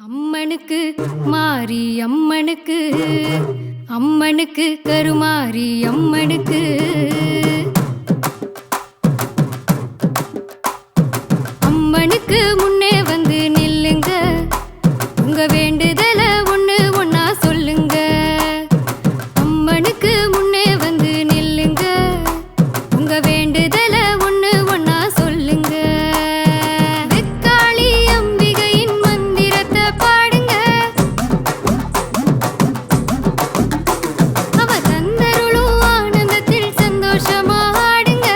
அம்மனுக்கு மாரி அம்மனுக்கு அம்மனுக்கு கருமாரி அம்மனுக்கு அம்மனுக்கு முன்னே வந்து நில்லுங்க, உங்க வேண்டுதல ஒண்ணு ஒண்ணா சொல்லுங்க. அம்மனுக்கு முன்னே வந்து நில்லுங்க, உங்க வேண்டுதல ஒண்ணு ஒண்ணா சொல்லுங்க. வெக்காளி அம்பிகையின் மந்திரத்தை பாடுங்க, அவ தந்தருளும் ஆனந்தத்தில் சந்தோஷமா ஆடுங்க.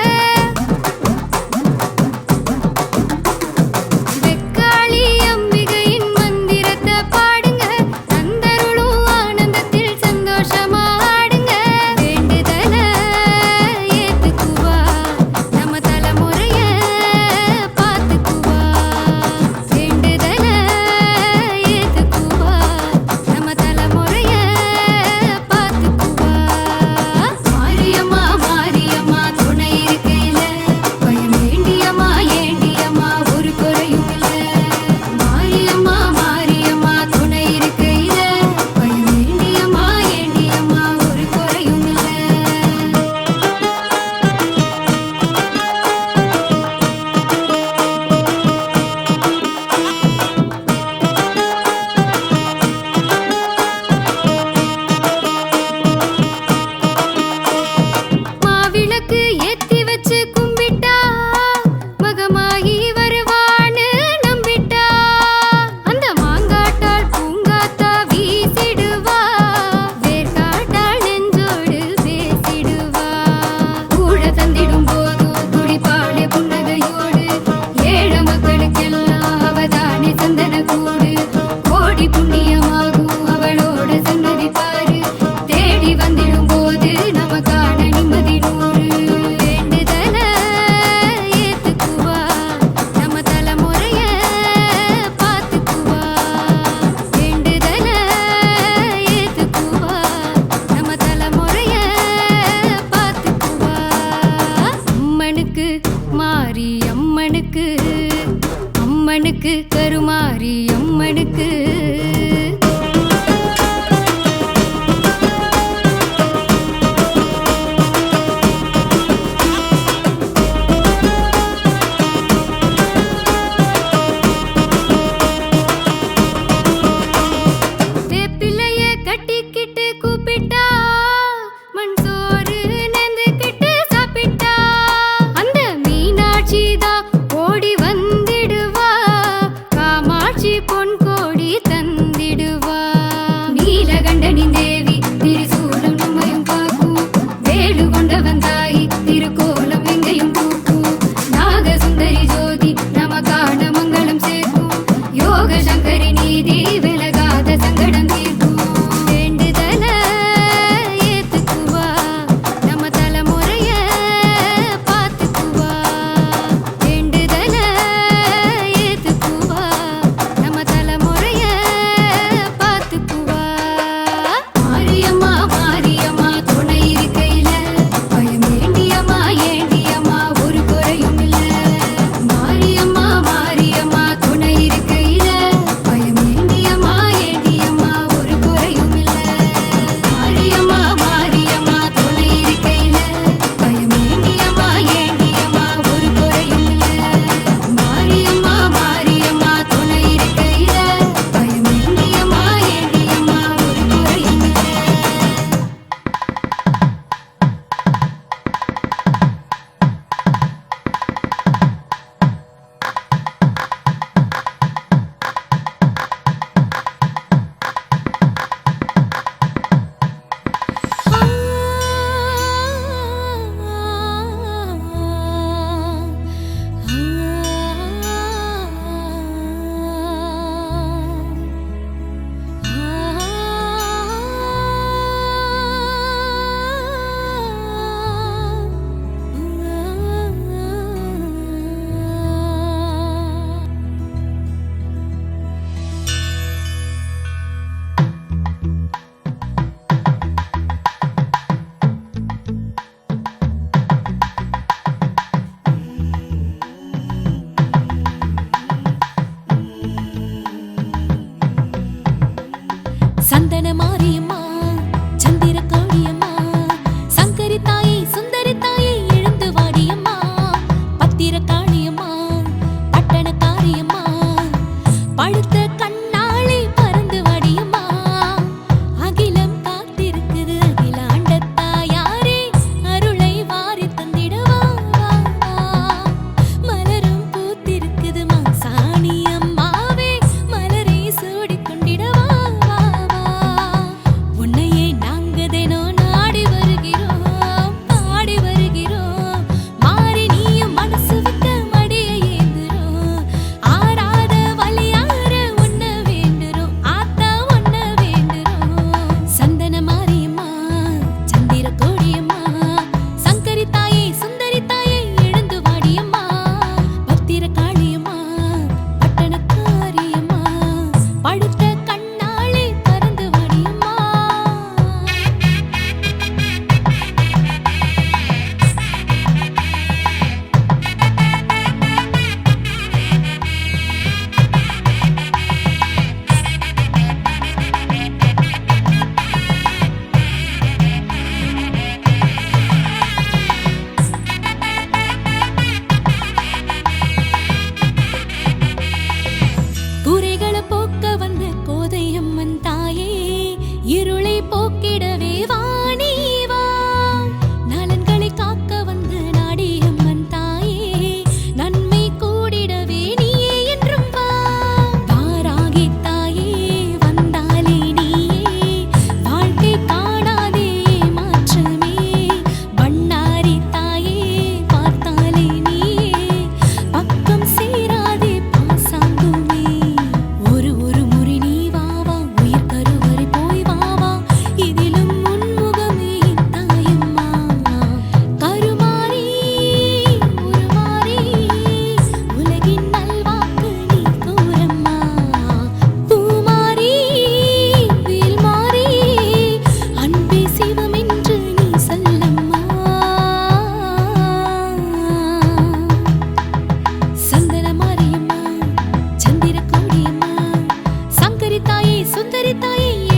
வெக்காளி அம்பிகையின் மந்திரத்தை பாடுங்க, தந்தருளும் ஆனந்தத்தில் சந்தோஷமா ஆடுங்க. வேண்டுதல ஏத்துக்குவா, நம்ம தலைமுறைய பாத்துக்குவா. வேண்டுதல ஏத்துக்குவா, நம்ம தலைமுறைய பாத்துக்குவா. மாரியம்மா மாரியம்மா துணை இருக்கையில பயம் வேண்டியம்மா ஏண்டியம்மா ஒரு குறையும் இல்ல. மாரியம்மா மாரியம்மா துணை இருக்கையில பயம் வேண்டியம்மா ஏண்டியம்மா ஒரு குறையும் இல்ல. மாவிளக்கு ஏத்தி வச்சு கும்பிட்டா மகமாயி வருவான்னு நம்பிட்டா. அந்த மாங்காட்டால் பூங்காத்தா வீசிடுவா, வேர்காட்டால் நெஞ்சோடு பேசிடுவா. கூழ தந்திடும் போதும் துடிப்பாளே புன்னகையோடு, ஏழ மக்களுக்கெல்லாம் அவதானே சந்தன கூடு. கோடி புண்ணியமாகும் அவளோட சன்னதி பாரு, தேடி வந்திடும் போது நமக்கான நிம்மதி நூறு. வேண்டுதல ஏத்துக்குவா, நம்ம தலைமுறைய பாத்துக்குவா. வேண்டுதல ஏத்துக்குவா, நம்ம தலைமுறைய பாத்துக்குவா. அம்மனுக்கு மாரி அம்மனுக்கு அம்மனுக்கு கருமாரி அம்மனுக்கு. வேப்பிலைய கட்டிக்கிட்டு கூப்பிட்டா, மண் சோறு நெந்துக்கிட்டு சாப்பிட்டா. அந்த மீனாட்சி தான் ஓடி வந்திடுவா, காமாட்சி பொன் கோடி தந்திடுவா. நீலகண்டனின் தேவி திரிசூலம் நம்மையும் காக்கும், வேலு கொண்டவன் தாயி திருக்கோலம் எங்கேயும் பூக்கும். நாகசுந்தரி ஜோதி நமக்கான மங்களம் சேர்க்கும், யோக சங்கரி நீதி விலகாத சங்கடம் தீர்க்கும். வேண்டுதல ஏத்துக்குவா, நம்ம தலைமுறைய பாத்துக்குவா. வேண்டுதல ஏத்துக்குவா, நம்ம தலைமுறைய பாத்துக்குவா. மாரியம்மா மாரியம்மா துணை இருக்கையில பயம் வேண்டியம்மா ஏண்டியம்மா ஒரு குறையும் இல்ல. மாரியம்மா மாரியம்மா துணை இருக்கையில பயம் வேண்டியம்மா சந்தன மாரியம்மா சந்திர கோடியம்மா சங்கரி தாயே சுந்தரி தாயே எழுந்து வாடியம்மா பத்திர காளியம்மா பட்டண காரியம்மா பழுத்த கண்ணாளே பறந்து வாடியம்மா அகிலம் காத்திருக்குது அகிலாண்ட தாயாரே அருளை வாரி தந்திடவா மலரும் பூத்திருக்குது மாசாணி அம்மாவே மலரை சூடிக் கொண்டிடவா உன்னையே நாங்க தினம் நாடி வருகிறோம் பாடி வருகிறோம் மாறி நீயும் மனசு விட்ட மடியை ஏந்துறோம் ஆறாத வலியார உன்ன வேண்டுறோம் ஆத்தா உன்ன வேண்டுறோம் சந்தன மாரியம்மா சந்திர கோடியம்மா சங்கரி தாயே சுந்தரி தாயே எழுந்து வாடியம்மா பத்திர காளியம்மா பட்டண காரியம்மா பழுத்த கண்ணாளே பறந்து வாடியம்மா குறைகளை போக்க வந்த கோதையம்மன் தாயே இருளை போக்கிடவே வாணி வா நலன்களை காக்க வந்த நாடியம்மன் தாயே நன்மை கூடிடவே நீயே என்றும் வா தாராகி தாயே வந்தாலே நீயே வாழ்க்கை காணாதே மாற்றமே பண்ணாரி தாயே பார்த்தாலே நீயே பக்கம் சேராதே பாசாங்குமே ஒரு முறை நீ வாவா உயிர் கருவறை போய் வாவா இதிலும் உன்முகமே தாயம்மா கருமாறி உருமாறி உலகின் நல்வாக்கு நீ கூறம்மா பூமாரி வேல்மாரி அன்பே சிவம் என்று நீ சொல்லம்மா சந்தன மாரியம்மா சந்திர கோடியம்மா சங்கரி தாயே சுந்தரி தாயே